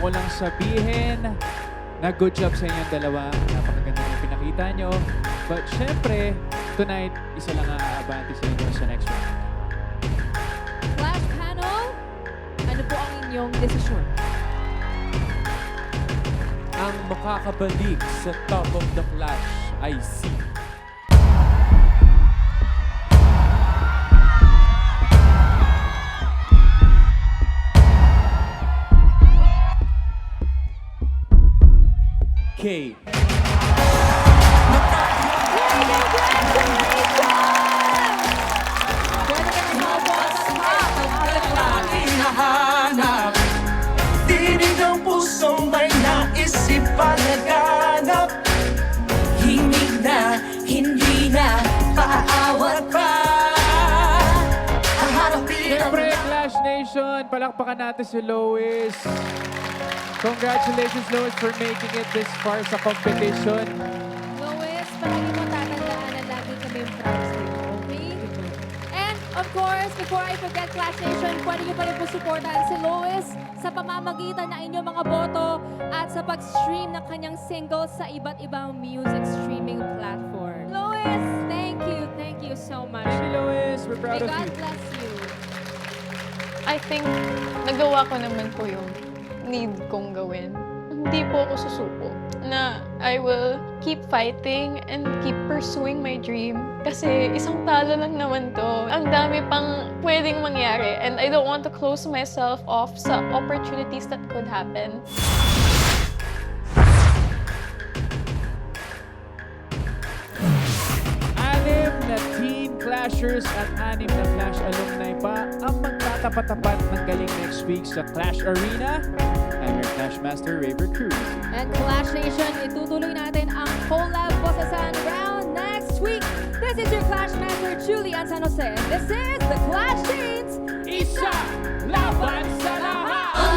ko lang sabihin na good job sa inyong dalawa. Napakaganda yung pinakita nyo. But syempre, tonight, isa lang ang aabante sa inyo sa next round. Clash panel, ano po ang inyong desisyon? Ang makakabalik sa top of the clash ay si K. Pwede ka na maupo sa top ng ating clash. hinahanap. Tinig ng pusong may naisip palaganap. Himig na, hindi na, paaawat pa. Haharapin ang Siyempre, Clash Nation, palakpakan natin si Lois. Congratulations, Lois, for making it this far sa competition. Lois, palagi mo tatandaan na lagi kami yung proud sa'yo, okay? And of course, before I forget Clash Nation, pwede niyo pa rin po supportahan si Lois sa pamamagitan ng inyong mga boto at sa pag-stream ng kanyang singles sa iba't ibang music streaming platform. Lois, thank you so much. Thank you, Lois. We're May proud of God you. bless you. I think nagawa ko naman po yung need kong gawin. Hindi po ako susuko na I will keep fighting and keep pursuing my dream. Kasi isang talo lang naman to. Ang dami pang pwedeng mangyari and I don't want to close myself off sa opportunities that could happen. Anim na Teen Clashers at anim na Clash alumni pa ang magtatapat-tapat ng galing next week sa Clash Arena. I'm your Clash Master, Raver Cruz. And Clash Nation, itutuloy natin ang collab Bosasan round next week. This is your Clash Master, Julian San Jose. This is the Clash Teens. Isa! Laban sa lahat! Ang